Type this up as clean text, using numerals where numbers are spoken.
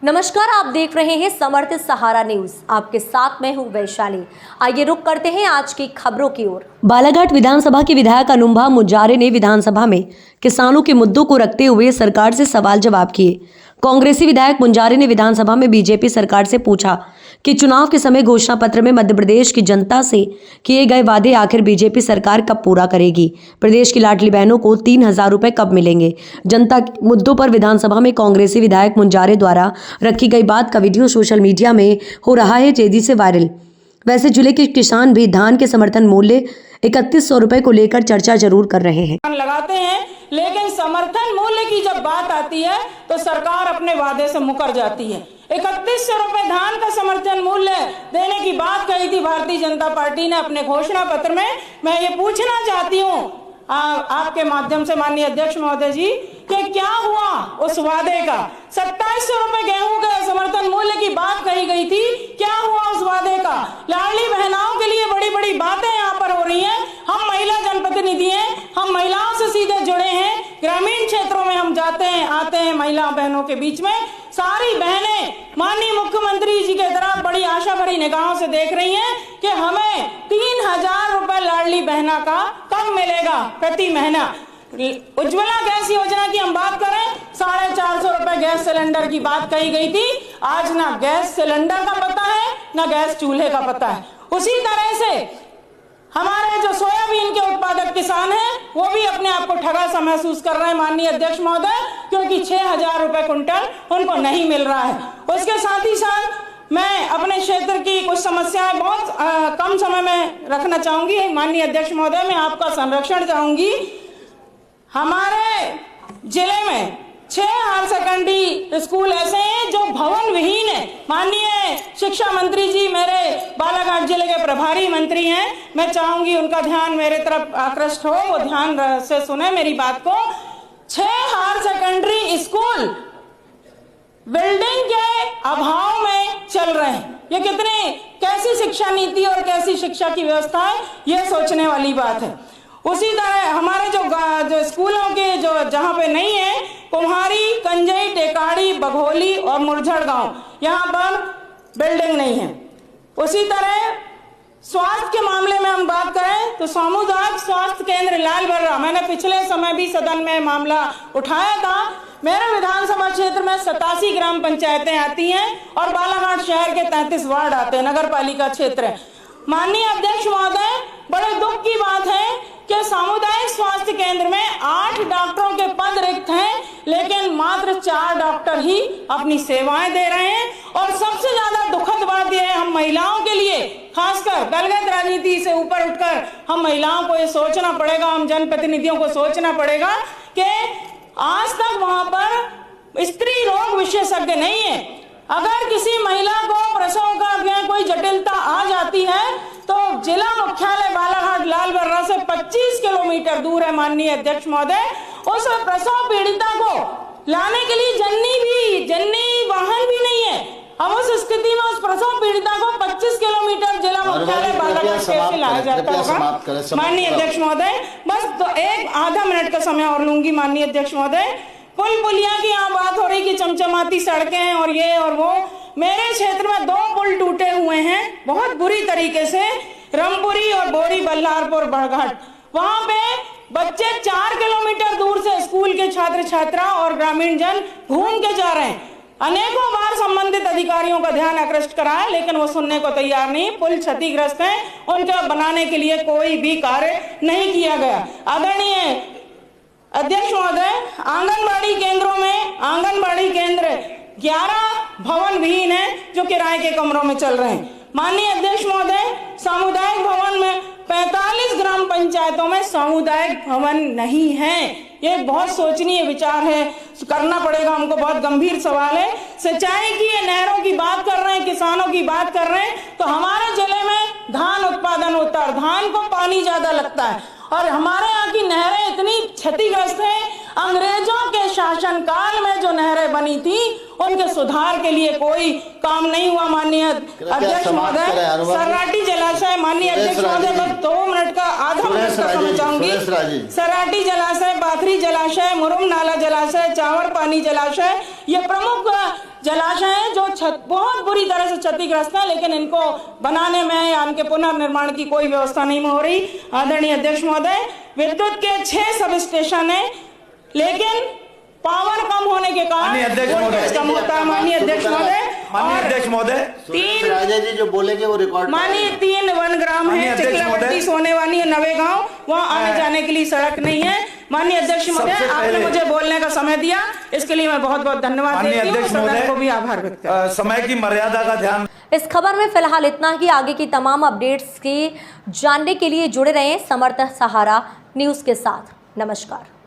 नमस्कार, आप देख रहे हैं समर्थ सहारा न्यूज। आपके साथ मैं हूं वैशाली। आइए रुक करते हैं आज की खबरों की ओर। बालाघाट विधानसभा के विधायक अनुभा मुजारे ने विधानसभा में किसानों के मुद्दों को रखते हुए सरकार से सवाल जवाब किए। कांग्रेसी विधायक मुजारे ने विधानसभा में बीजेपी सरकार से पूछा कि चुनाव के समय घोषणा पत्र में मध्य प्रदेश की जनता से किए गए वादे आखिर बीजेपी सरकार कब पूरा करेगी। प्रदेश की लाडली बहनों को 3,000 रुपए कब मिलेंगे। जनता के मुद्दों पर विधानसभा में कांग्रेसी विधायक मुजारे द्वारा रखी गई बात का वीडियो सोशल मीडिया में हो रहा है तेजी से वायरल। वैसे जिले के किसान भी धान के समर्थन मूल्य 3100 रुपए को लेकर चर्चा जरूर कर रहे हैं। लगाते हैं, लेकिन समर्थन मूल्य की जब बात आती है तो सरकार अपने वादे से मुकर जाती है। 3100 रुपए धान का समर्थन मूल्य देने की बात कही थी भारतीय जनता पार्टी ने अपने घोषणा पत्र में। मैं ये पूछना चाहती हूँ आपके माध्यम से माननीय अध्यक्ष महोदय जी कि क्या हुआ उस वादे का। 2700 रुपए गेहूं के समर्थन मूल्य की बात कही गई थी, क्या हुआ उस वादे का। लाडली बहनाओं के लिए बड़ी बड़ी बातें यहाँ पर हो रही हैं। हम महिला जनप्रतिनिधि हैं, हम महिलाओं से सीधे जुड़े हैं, ग्रामीण क्षेत्रों में हम जाते हैं आते हैं महिला बहनों के बीच में। सारी बहनें माननीय मुख्यमंत्री जी के तरफ बड़ी आशा भरी निगाहों से देख रही हैं कि हमें 3,000 रुपए लाडली बहना का कब मिलेगा प्रति महीना। उज्ज्वला गैस योजना की हम बात करें, 450 रुपए गैस सिलेंडर की बात कही गई थी। आज ना गैस सिलेंडर का पता है ना गैस चूल्हे का पता है। उसी तरह से हमारे जो सोयाबीन के उत्पादक किसान हैं वो भी अपने आप को ठगा सा महसूस कर रहे हैं माननीय अध्यक्ष महोदय, क्योंकि 6,000 रुपए कुंटल उनको नहीं मिल रहा है। उसके साथ ही साथ मैं अपने क्षेत्र की कुछ समस्याएं बहुत कम समय में रखना चाहूंगी। माननीय अध्यक्ष महोदय, मैं आपका संरक्षण चाहूंगी। हमारे जिले में 6 हायर सेकेंडरी स्कूल ऐसे हैं जो भवन विहीन है। माननीय शिक्षा मंत्री जी मेरे बालाघाट जिले के प्रभारी मंत्री हैं, मैं चाहूंगी उनका ध्यान मेरे तरफ आकृष्ट हो, वो ध्यान से सुने मेरी बात को। 6 हायर सेकेंडरी स्कूल बिल्डिंग के अभाव में चल रहे हैं। ये कैसी शिक्षा नीति और कैसी शिक्षा की व्यवस्था है, ये सोचने वाली बात है। उसी तरह हमारे जो स्कूलों के जो जहाँ पे नहीं है, कुम्हारी, कंजई, टेकाड़ी, बघोली और मुरझड़ गांव, यहाँ पर बिल्डिंग नहीं है। उसी तरह स्वास्थ्य के मामले में हम बात करें तो सामुदायिक स्वास्थ्य केंद्र लाल बर्रा, मैंने पिछले समय भी सदन में मामला उठाया था। मेरे विधानसभा क्षेत्र में 87 ग्राम पंचायतें आती हैं और बालाघाट शहर के 33 वार्ड आते हैं, नगर पालिका क्षेत्र है। माननीय अध्यक्ष महोदय, बड़े दुख की बात है कि सामुदायिक स्वास्थ्य केंद्र में 8 डॉक्टरों के पद रिक्त हैं, लेकिन मात्र 4 डॉक्टर ही अपनी सेवाएं दे रहे हैं। और सबसे ज्यादा दुखद बात यह है, हम महिलाओं के लिए खासकर दलगत राजनीति से ऊपर उठकर हम महिलाओं को ये सोचना पड़ेगा, हम जनप्रतिनिधियों को सोचना पड़ेगा कि आज तक वहां पर स्त्री रोग विशेषज्ञ नहीं है। अगर किसी महिला को प्रसव का कोई जटिलता आ जाती है तो जिला मुख्यालय बालाघाट लाल बर्रा से 25 किलोमीटर दूर है माननीय अध्यक्ष महोदय। उस प्रसव पीड़िता को लाने के लिए जन्नी वाहन भी नहीं है। अब उस स्थिति में उस प्रसव पीड़िता को 25 किलोमीटर जिला मुख्यालय बालाघाट से लाया जाता होगा। माननीय अध्यक्ष महोदय, बस तो एक आधा मिनट का समय और लूंगी माननीय अध्यक्ष महोदय। पुल पुलिया की यहाँ बात हो रही कि चमचमाती सड़कें हैं और ये और वो। मेरे क्षेत्र में 2 पुल टूटे हुए हैं बहुत बुरी तरीके से, रामपुरी और बोरी बल्लारपुर बड़घाट। वहां पे बच्चे 4 किलोमीटर दूर से स्कूल के छात्र छात्रा और ग्रामीण जन घूम के जा रहे हैं। अनेकों बार संबंधित अधिकारियों का ध्यान आकृष्ट कराया, लेकिन वो सुनने को तैयार नहीं। पुल क्षतिग्रस्त हैं, उनके बनाने के लिए कोई भी कार्य नहीं किया गया। आदरणीय अध्यक्ष महोदय, आंगनबाड़ी केंद्रों में आंगनबाड़ी केंद्र 11 भवन विहीन है जो किराए के कमरों में चल रहे हैं। माननीय अध्यक्ष महोदय, सामुदायिक भवन में 45 ग्राम पंचायतों में सामुदायिक भवन नहीं है। ये बहुत सोचनीय विचार है, करना पड़ेगा हमको, बहुत गंभीर सवाल है। सिंचाई की, नहरों की बात कर रहे हैं, किसानों की बात कर रहे हैं, तो हमारे जिले में धान उत्पादन होता है, धान को पानी ज्यादा लगता है और हमारे यहाँ की नहरें इतनी क्षतिग्रस्त हैं। अंग्रेजों के शासनकाल में जो नहरें बनी थी उनके सुधार के लिए कोई काम नहीं हुआ। माननीय अध्यक्ष महोदय, सराटी जलाशय, माननीय अध्यक्ष महोदय, बस 2 मिनट का आधा मिनट का समय चाहूंगी। सराटी जलाशय, बाथरी जलाशय, मुरुम नाला जलाशय, चावर पानी जलाशय, ये प्रमुख जलाशय हैं जो बहुत बुरी तरह से क्षतिग्रस्त हैं, लेकिन इनको बनाने में या इनके पुनर्निर्माण की कोई व्यवस्था नहीं हो रही। आदरणीय अध्यक्ष महोदय, विद्युत के 6 सब स्टेशन है, लेकिन पावर कम होने के कारण वोल्टेज कम होता है। माननीय अध्यक्ष महोदय, 3 राजा जी जो बोलेंगे वो रिकॉर्ड माननीय 3 वनग्राम है, चिखलापट्टी, सोनेवानी, नवेगांव, वहाँ आने जाने के लिए सड़क नहीं है। माननीय अध्यक्ष महोदय, आपने मुझे बोलने का समय दिया, इसके लिए मैं बहुत बहुत धन्यवाद देती हूँ। सदन को भी आभार व्यक्त करती हूँ। समय की मर्यादा का ध्यान। इस खबर में फिलहाल इतना ही। आगे की तमाम अपडेट्स के जानने के लिए जुड़े रहें समर्थ सहारा न्यूज के साथ। नमस्कार।